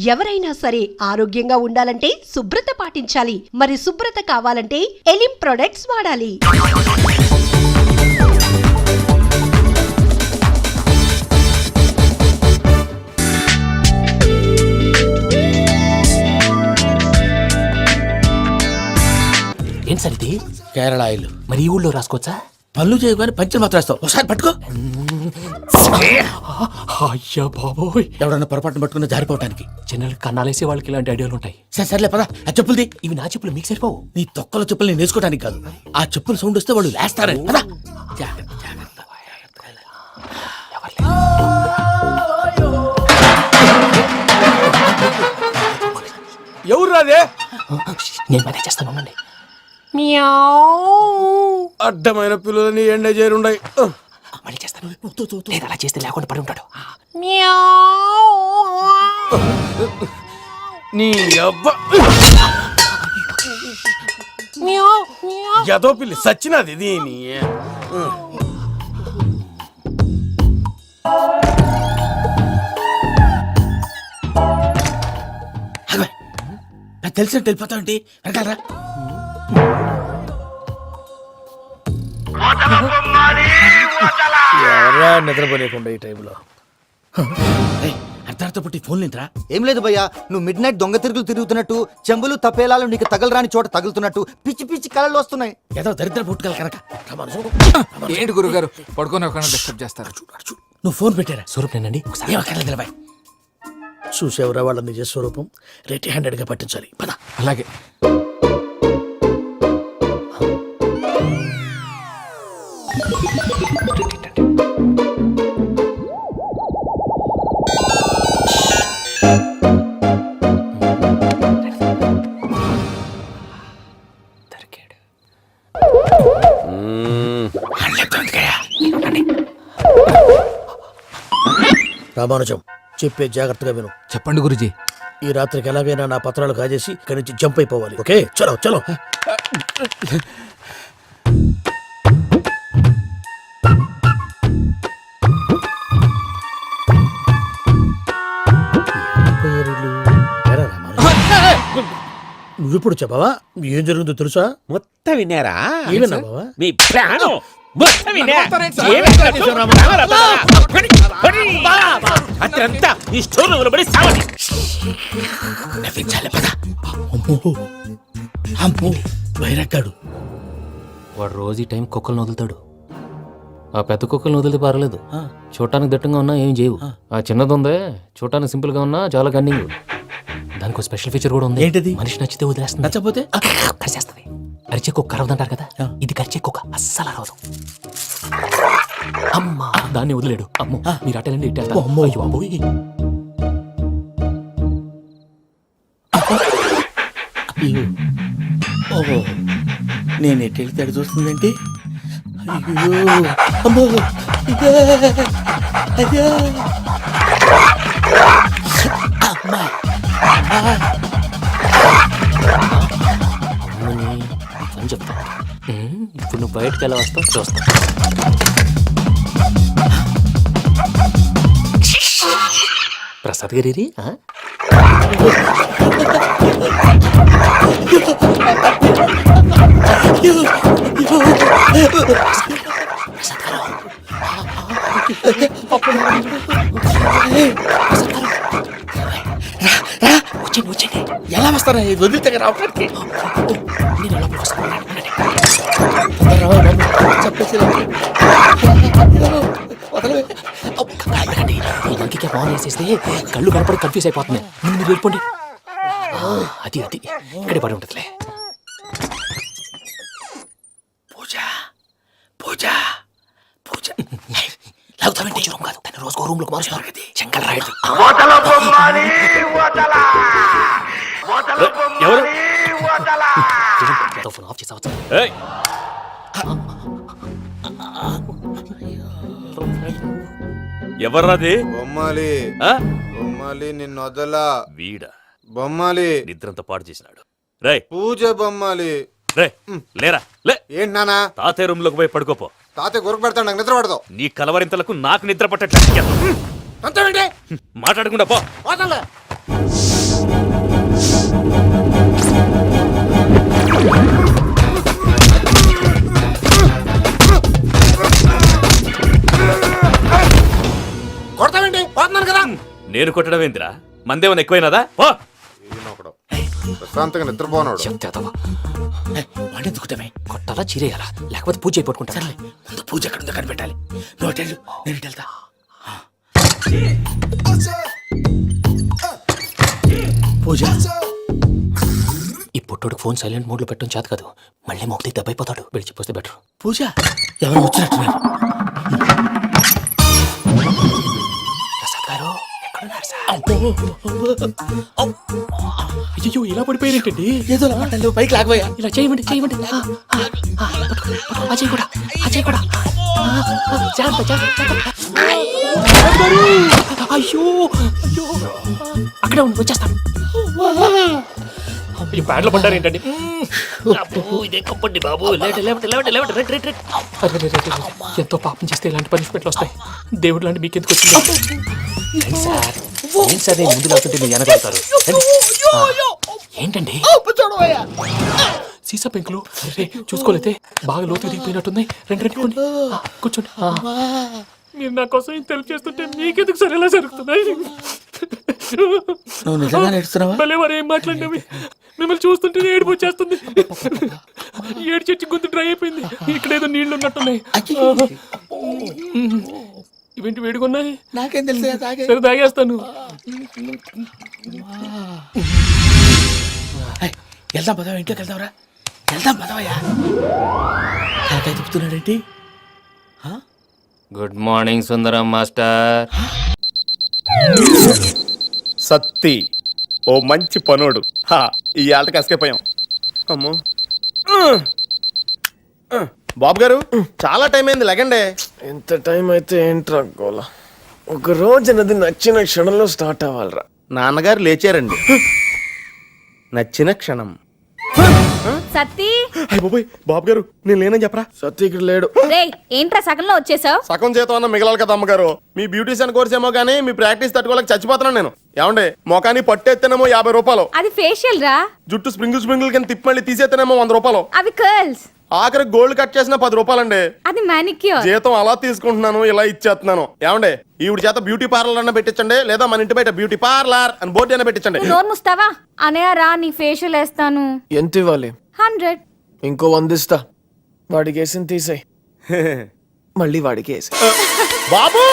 ఎవరైనా సరే ఆరోగ్యంగా ఉండాలంటే శుభ్రత పాటించాలి. మరి శుభ్రత కావాలంటే ఎలిం ప్రొడక్ట్స్ వాడాలి. ఏం సార్ ఇది? కేరళ ఆయిల్. మరి ఈ ఊళ్ళో రాసుకోవచ్చా? పళ్ళు చేయగానే పంచర్ మాత్రం వేస్తావు. ఒకసారి పట్టుకో. అయ్యా బాబోయ్, ఎవడన్నా పొరపాటున పట్టుకున్న జారిపోవటానికి. జనరల్ కన్నాలేసే వాళ్ళకి ఇలాంటి ఐడియాలు ఉంటాయి. సర్లే పదా. ఆ చెప్పులది. ఇవి నా చెప్పులు మీకు సరిపోవు. నీ తొక్కల చెప్పులు నేను వేసుకోవడానికి కాదు, ఆ చెప్పులు సౌండ్ వస్తే వాళ్ళు లేస్తారని. పదా. ఎవరు రాదే? నేను మేనేజ్ చేస్తాను, ఉండండి. అడ్డమైన పిల్లలని ఎండ చేరుండయి. మళ్ళీ చేస్తాను. లేదు, అలా చేస్తే లేకుండా పడి ఉంటాడు. నీ అబ్బా ఎదో పిల్లి సచ్చినది దీని. తెలిసినట్టు వెళ్ళిపోతావుంటి వెనకాలరా. ఎవరా నిద్రపోలేకుండా ఈ టైంలో? అర్ధార్థ పుట్టి ఫోన్ లేంట్రా. ఏం లేదు భయ్యా, నువ్వు మిడ్ నైట్ దొంగ తిరుగుతున్నట్టు, చెంబులు తపేలాలు నీకు తగలరాని చోట తగులుతున్నట్టు పిచ్చి పిచ్చి కళలు వస్తున్నాయి. ఏదో దరిద్ర పుట్టుకల కనుక. ఏంటి గురుగారు పడుకొని ఒక డిస్టర్బ్ చేస్తారు? నువ్వు ఫోన్ పెట్టారా? స్వరూపేనండి. ఏమక్కర్లేదు. చూసేవరా వాళ్ళ నిజ స్వరూపం. రెట్టి హ్యాండెడ్ గా పట్టించాలి. పద. అలాగే. రామానుజం, చెప్పే జాగ్రత్తగా విను. చెప్పండి గురుజీ. ఈ రాత్రికి ఎలాగైనా నా పత్రాలు కాజేసి ఇక్కడి నుంచి జంప్ అయిపోవాలి. ఓకే, చలో చలో. నువ్విప్పుడు చెప్పవా ఏం జరుగుతుందో తెలుసా? మొత్తం విన్నారా? ఏమన్నా బావా? మీ ప్రాణం అత్యంతా ఈ స్టోర్ పడి సావని. నవ్వించాలి. పద. అమ్మో వైరక్కాడు. వాడు రోజు ఈ టైం కుక్కలను వదులుతాడు. ఆ పెద్ద కుక్కలను వదిలితే పర్లేదు, చూడటానికి దట్టంగా ఉన్నా ఏం చేయవు. ఆ చిన్నది ఉందే, చూడటానికి సింపుల్ గా ఉన్నా చాలా కన్నింగ్. దానికి స్పెషల్ ఫీచర్ కూడా ఉంది. ఏంటిది? మనిషి నచ్చితే వదిలేస్తుంది, నచ్చపోతే కరిచేస్తుంది. అరిచే కుక్క అరవదంటారు కదా, ఇది కరిచే కుక్క అస్సలు అరవదు. అమ్మా, దాన్ని వదిలేడు. అమ్మో, మీరు అటెండి ఇట్టేస్తారు. అమ్మో అయ్యో అబ్బోయ్. ఓహో, నేను ఎటు వెళ్తే అటు చూస్తుందంటే. అయ్యో అమ్మో, అయ్యో అమ్మా. అని చెప్తా. ఇప్పుడు నువ్వు బయటకు ఎలా వస్తావు చూస్తా. ప్రసాద్ గారి వచ్చండి. ఎలా వస్తారా? వదిలితే రావడానికి నేను లోపలికి వస్తాను. ఈ లంకికి ఫోన్ వేసేస్తే కళ్ళు కనపడి కన్ఫ్యూజ్ అయిపోతున్నాయి. మీరు వెళ్ళిపోండి. అది అది ఇక్కడే పడి ఉంటుందిలే. పూజ పూజ పూజ లాగుతామంటే రూమ్ కాదు, తను రోజుకో రూమ్ లోకి మారుస్తున్నారు కదా. శంకర్ రాయుడు. ఎవరు? ఫోన్ ఆఫ్ చేసావచ్చు. ఎవర్రాది? బొమ్మాలి బొమ్మాలి నిన్ను వదలా. వీడా బొమ్మాలి నిద్రంతా పాడు చేసినాడు. రే పూజ బొమ్మాలి. రే లేరా లే. ఏంటి నానా? తాతయ్య రూమ్ లోకి పోయి పడుకోపో. తాతయ్య గురకు పెడతాడు, నాకు నిద్ర పడతావు. నీ కలవరింతలకు నాకు నిద్ర పట్టట్లేదు. అంతేంటి? మాట్లాడకుండా పో. కొడతావేంటి పోతున్నాను కదా. నేను కొట్టడం ఏంటిరా? మందేమన్నా ఎక్కువైనదా? ఓ ఈయన ఒకడు. ప్రశాంతంగా నిద్రపోనాడు. చెప్తావా వాడిని ఎందుకుంటామే. కొట్టాలా చీరేయాలా లేకపోతే పూజ అయిపోట్టుకుంటా ముందు పూజ ఎక్కడ ఉందో కనిపెట్టాలి. నువ్వు అటు వెళ్ళు, నేను ఇటు వెళ్తా. పూజ ఈ పుట్టోడికి ఫోన్ సైలెంట్ మోడ్ లో పెట్టడం చేత కాదు. మళ్ళీ మొక్కి దెబ్బైపోతాడు. విడిచిపోతే బెటర్. పూజ ఎవరు వచ్చినట్టున్నారు. ప్రసాద్ గారు ఎక్కడున్నారు సార్? అయ్యో ఇలా పడిపోయినట్టండి. ఏదో మాటలు పైకి లాగబోయా. ఇలా చేయమండి చేయమండి. అజయ్ కూడా అజయ్ కూడా జాగ్రత్త జాగ్రత్త జాగ్రత్త. అయ్యో అయ్యో అక్కడే ఉండి వచ్చేస్తాను. ఈ బ్యాడ్లో పడ్డారు ఏంటండి? ఇదే కప్పండి బాబు. ఎంతో పాపం చేస్తే ఇలాంటి పనిష్మెంట్లు వస్తాయి. దేవుడు లాంటి మీకు ఎందుకు వచ్చింది? సార్ ఏం సార్ నేను ముందు లేకుంటే మీరు వెనకాడతారు. ఏంటండి సీసా పెంకులు చూసుకోలేతే బాగా లోతు దిగిపోయినట్టున్నాయి. రెండు రెండు కూర్చోండి. మీరు నా కోసం ఇంత హెల్ప్ చేస్తుంటే మీకెందుకు సరే ఎలా జరుగుతున్నాయి? నువ్వు నిజంగా నేర్చుతున్నావా? భలే వారు ఏం మాట్లాడినవి. మిమ్మల్ని చూస్తుంటే ఏడుపు వచ్చేస్తుంది. ఏడు చెట్టు గొంతు డ్రై అయిపోయింది. ఇక్కడ ఏదో నీళ్లు ఉన్నట్టున్నాయి. ఇవేంటి వేడుకున్నాయి? నాకేం తెలుసు తాగే. సరే తాగేస్తాను. వెళ్దాం పదవా, ఇంట్లోకి వెళ్దాంరా. వెళ్దాం పదవయ్యా. నాకై చెప్తున్నాడేంటి? గుడ్ మార్నింగ్ సుందరం మాస్టర్. సత్తి ఓ మంచి పనోడు. ఈ ఆటకి ఎస్కేప్ అయ్యాం. అమ్మో బాబు గారు చాలా టైం అయింది, లెగండి. ఎంత టైం అయితే ఏంట్రా గోల? ఒక రోజు నది నచ్చిన క్షణంలో స్టార్ట్ అవ్వాలరా. నాన్నగారు లేచారండి. నచ్చిన క్షణం. సత్తి అయ్య బాబోయ్, బాబు గారు నేను లేనని చెప్పరా. సత్య ఇక్కడ లేడు. రేయ్ ఏంట్రా సగంలో వచ్చేసావు? సగం చేతం అన్న మిగలాలి కదా అమ్మగారు. మీ బ్యూటీషియన్ కోర్స్ ఏమో కానీ మీ ప్రాక్టీస్ తట్టుకోలేక చచ్చిపోతున్నాను నేను. ఏమండి మొఖాన్ని పట్టేస్తేనేమో 50 రూపాయలు, అది ఫేషియల్ రా. జుట్టు స్ప్రింగుల్ కింద తిప్పి మళ్ళీ తీసేస్తేనేమో 100 రూపాయలు, అవి కర్ల్స్. ఆఖరి గోల్డ్ కట్ చేసిన 10 రూపాయలండి. అది మానిక్యూర్. జీతం అలా తీసుకుంటున్నాను, ఇలా ఇచ్చేస్తున్నాను. ఏమండే ఈవిడ చేత బ్యూటీ పార్లర్ అన్న పెట్టించండి, లేదా మన ఇంటి బయట బ్యూటీ పార్లర్ అని బోర్డు అయినా పెట్టించండి. నువ్వు నోరు ముస్తావా? అనయ్య రా నీ ఫేషియల్ వేస్తాను. ఎంత ఇవ్వాలి? 100. ఇంకో 100 ఇస్తా. వాడికి వేసింది తీసేయ్, మళ్ళీ వాడికి వేసి. బాబు